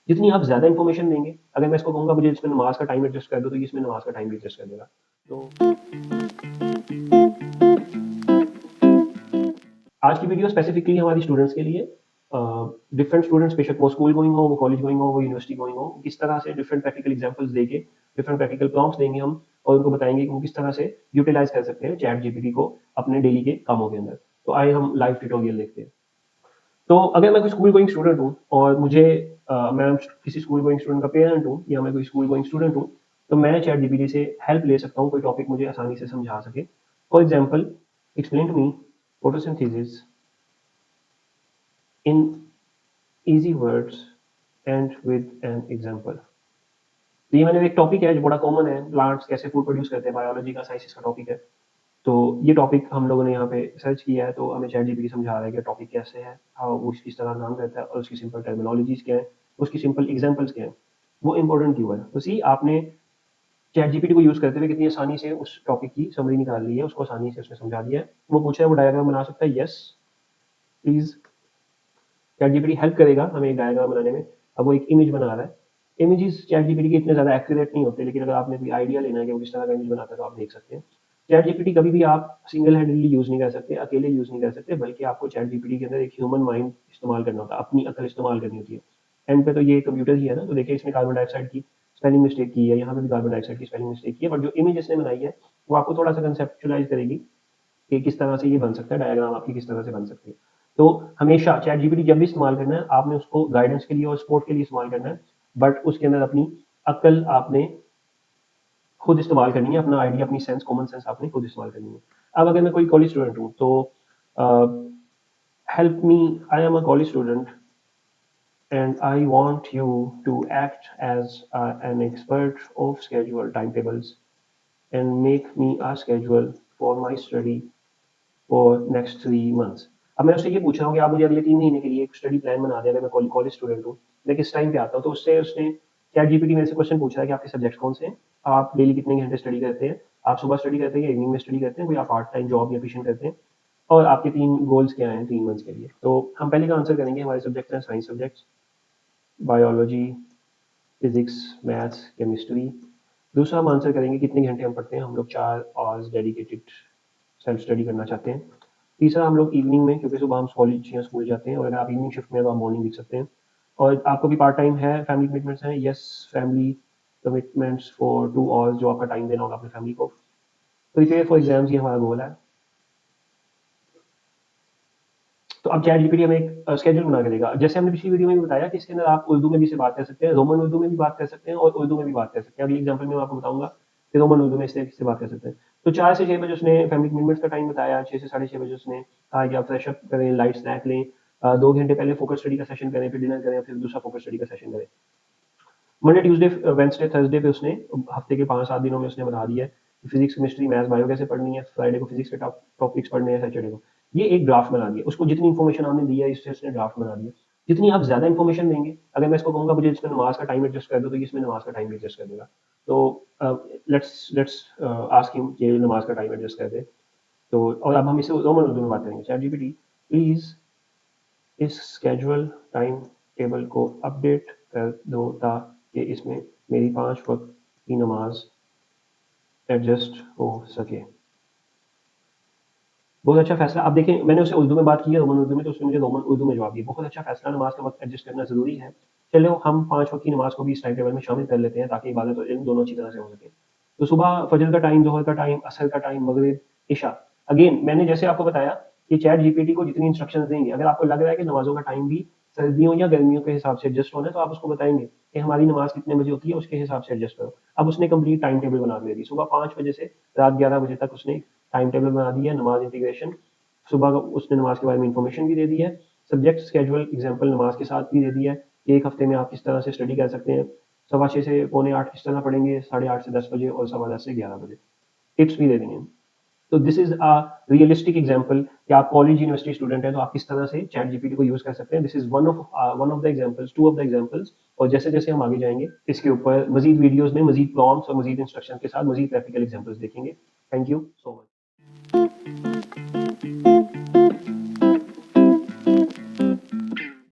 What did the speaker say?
जितनी आप ज़्यादा इन्फॉर्मेशन देंगे, अगर मैं इसको कहूँगा मुझे इसमें नमाज़ का टाइम एडजस्ट कर दो, तो ये इसमें नमाज़ का टाइम भी एडजस्ट कर देगा। तो आज की वीडियो स्पेसिफिकली हमारी स्टूडेंट्स के लिए डिफरेंट स्टूडेंट्स, बेशक वो स्कूल गोइंग हो, वो कॉलेज गोइंग हो, वो यूनिवर्सिटी गोइंग हो, किस तरह से डिफरेंट प्रैक्टिकल एग्जांपल्स देके, डिफरेंट प्रैक्टिकल प्रॉम्प्ट्स देंगे हम और उनको बताएंगे कि वो किस तरह से यूटिलाइज कर सकते हैं चैट जीपीटी को अपने डेली के कामों के अंदर। तो आइए हम लाइव ट्यूटोरियल देखते हैं। तो अगर मैं कोई स्कूल गोइंग स्टूडेंट हूँ और मुझे मैं किसी स्कूल गोइंग स्टूडेंट का पेरेंट हूँ या मैं कोई स्कूल गोइंग स्टूडेंट हूँ, तो मैं चैट जीपीटी से हेल्प ले सकता हूँ, कोई टॉपिक मुझे आसानी से समझा सके। For example, explain to me photosynthesis in easy words and with an example। तो ये मैंने एक टॉपिक है जो बड़ा कॉमन है, प्लांट्स कैसे फूड प्रोड्यूस करते हैं, बायोलॉजी का साइंसिस का टॉपिक है। तो ये टॉपिक हम लोगों ने यहाँ पे सर्च किया है, तो हमें चैट जीपीटी समझा रहा है कि टॉपिक कैसे है, हाउ वो किस तरह काम करता है और उसकी सिंपल टर्मिनोलॉजीज क्या है, उसकी सिंपल एग्जांपल्स क्या है, वो इंपॉर्टेंट क्यों है। तो सी आपने चैट जीपीटी को यूज करते हुए कितनी आसानी से उस टॉपिक की समरी निकाल ली है, उसको आसानी से उसने समझा दिया है। वो पूछा है वो डायग्राम बना सकता है, yes please. Chat GPT help करेगा हमें एक डायग्राम बनाने में। अब वो एक इमेज बना रहा है। इमेजेस चैट जीपीटी के इतने ज़्यादा एक्यूरेट नहीं होते, लेकिन अगर आपने कोई आइडिया लेना है कि वो किस तरह का इमेज बनाता है, तो आप देख सकते हैं। चैट जीपीटी कभी भी आप सिंगल हैंडेडली यूज़ नहीं कर सकते, अकेले यूज़ नहीं कर सकते, बल्कि आपको चैट जीपीटी के अंदर एक ह्यूमन माइंड इस्तेमाल करना होता है, अपनी अकल इस्तेमाल करनी होती है। एंड पे तो ये कंप्यूटर ही है ना, तो देखिए इसमें कार्बन डाइऑक्साइड की स्पेलिंग मिस्टेक की है, यहाँ पे भी कार्बन डाइऑक्साइड की स्पेलिंग मिस्टेक की है, बट जो इमेज इसने बनाई है वो आपको थोड़ा सा कंसेप्चुलाइज करेगी कि किस तरह से ये बन सकता है, डायग्राम आपकी किस तरह से बन सकती है। तो हमेशा चैट जीपीटी जब भी इस्तेमाल करना है, आपने उसको गाइडेंस के लिए और सपोर्ट के लिए इस्तेमाल करना है, बट उसके अंदर अपनी अकल आपने खुद इस्तेमाल करनी है, अपना आइडिया, अपनी सेंस, कॉमन सेंस आपने खुद इस्तेमाल करनी है। अब अगर मैं कोई कॉलेज स्टूडेंट हूँ, तो help me, I am a college student and I want you to act as an expert of schedule timetables and make me a schedule for my study for next 3 months। अब मैं उससे ये पूछ रहा हूँ कि आप मुझे अगले 3 महीने के लिए एक स्टडी प्लान बना दें। अगर मैं कॉलेज स्टूडेंट हूँ, मैं किस टाइम पे आता हूँ, तो उससे उसने चैट जीपीटी मेरे से क्वेश्चन पूछा है कि आपके सब्जेक्ट कौन से हैं, आप डेली कितने घंटे स्टडी करते हैं, आप सुबह स्टडी करते हैं या इवनिंग में स्टडी करते हैं, कोई आप पार्ट टाइम जॉब या ट्यूशन करते हैं, और आपके 3 गोल्स क्या हैं 3 मंथ्स के लिए। तो हम पहले का आंसर करेंगे, हमारे सब्जेक्ट हैं science subjects, biology, physics, maths, chemistry. दूसरा हम आंसर करेंगे कितने घंटे हम पढ़ते हैं, हम लोग 4 आवर्स डेडिकेटेड सेल्फ स्टडी करना चाहते हैं। तीसरा हम लोग इवनिंग में, क्योंकि सुबह हम कॉलेज या स्कूल जाते हैं, और अगर आप इवनिंग शिफ्ट में हैं, तो आप मॉर्निंग लिख सकते हैं। और आपको भी पार्ट टाइम है, फैमिली कमिटमेंट्स हैं, yes family commitments for 2 hours, जो आपका टाइम देना होगा अपनी फैमिली को। प्रिपेयर फॉर एग्जाम्स, ये हमारा गोल है। तो अब चैट जीपीटी हमें एक स्केड्यूल बना के देगा, जैसे हमने पिछली वीडियो में भी बताया कि इसके अंदर आप उर्दू में भी से बात कर सकते हैं, रोमन उर्दू में भी बात कर सकते हैं और उर्दू में भी बात कर सकते हैं। अगली एग्जाम्पल में मैं आपको बताऊंगा कि रोमन उर्दू में इस तरीके से बात कर सकते हैं। तो 4 से 6 बजे उसने फैमिली कमिटमेंट्स का टाइम बताया, 6 से 6:30 बजे उसने कहा कि आप फ्रेश अप करें, लाइट स्नैक लें, 2 घंटे पहले फोकस स्टडी का सेशन करें, फिर डिनर करें, फिर दूसरा फोकस स्टडी का सेशन करें। मंडे, ट्यूसडे, वेडनेसडे, थर्सडे पे उसने हफ्ते के 5-7 दिनों में उसने बता दिया है कि फिजिक्स, केमिस्ट्री, मैथ्स, बायो कैसे पढ़नी है, फ्राइडे को फिजिक्स के टॉपिक्स पढ़ने हैं, सैटरडे को। ये एक ड्राफ्ट बना दिया, उसको जितनी इन्फॉर्मेशन आपने दी है इससे उसने ड्राफ्ट बना दिया। जितनी आप ज्यादा इन्फॉर्मेशन देंगे, अगर मैं इसको कहूंगा मुझे इसमें नमाज का टाइम एडजस्ट कर दो, तो ये इसमें नमाज का टाइम भी एडजस्ट कर देगा। तो लेट्स आस्क हिम कि नमाज का टाइम एडजस्ट कर दे। तो और अब हम इसे रोमन उर्दू में बात करेंगे। चैट जीपीटी प्लीज इस स्केड्यूल टाइम टेबल को अपडेट कर दो, ताकि इसमें मेरी 5 वक्त की नमाज एडजस्ट हो सके। बहुत अच्छा फैसला। अब देखें, मैंने उससे उर्दू में बात की है, रोमन उर्दू में, तो उसने मुझे रोमन उर्दू में जवाब दिया। बहुत अच्छा फैसला, नमाज का वक्त एडजस्ट करना जरूरी है। चलो हम 5 वक्त की नमाज को भी इस टाइम टेबल में शामिल कर लेते हैं, ताकि इबादत और इल्म दोनों अच्छी तरह से हो सके। तो सुबह फजर का टाइम, जोहर का टाइम, असर का टाइम, मगरिब, इशा। अगेन मैंने जैसे आपको बताया कि चैट जीपीटी को जितनी इंस्ट्रक्शंस देंगे, अगर आपको लग रहा है कि नमाजों का टाइम भी सर्दियों या गर्मियों के हिसाब से एडजस्ट होना है, तो आप उसको बताएंगे कि हमारी नमाज कितने बजे होती है, उसके हिसाब से एडजस्ट करो। अब उसने कंप्लीट टाइम टेबल बना के दे दी, सुबह 5 बजे से रात 11 बजे तक उसने टाइम टेबल बना दिया, नमाज इंटीग्रेशन। सुबह का उसने नमाज के बारे में इंफॉर्मेशन भी दे दी है, सब्जेक्ट स्केड्यूल एग्जाम्पल नमाज के साथ भी दे दिया है कि एक हफ्ते में आप किस तरह से स्टडी कर सकते हैं। 6:15 से पौने 8 किस तरह पढ़ेंगे, 8:30 से 10 बजे और 10:15 से 11 बजे टिप्स भी दे देंगे। तो this is a realistic example कि आप कॉलेज यूनिवर्सिटी स्टूडेंट हैं, तो आप किस तरह से चैट जीपीटी को यूज कर सकते हैं। This is one of the examples, two of the examples. और जैसे जैसे हम आगे जाएंगे इसके ऊपर मजीद वीडियोस में मजीद प्रॉम्प्ट्स और मजीद इंस्ट्रक्शन के साथ मजीद प्रैक्टिकल एग्जांपल्स देखेंगे। Thank you so much.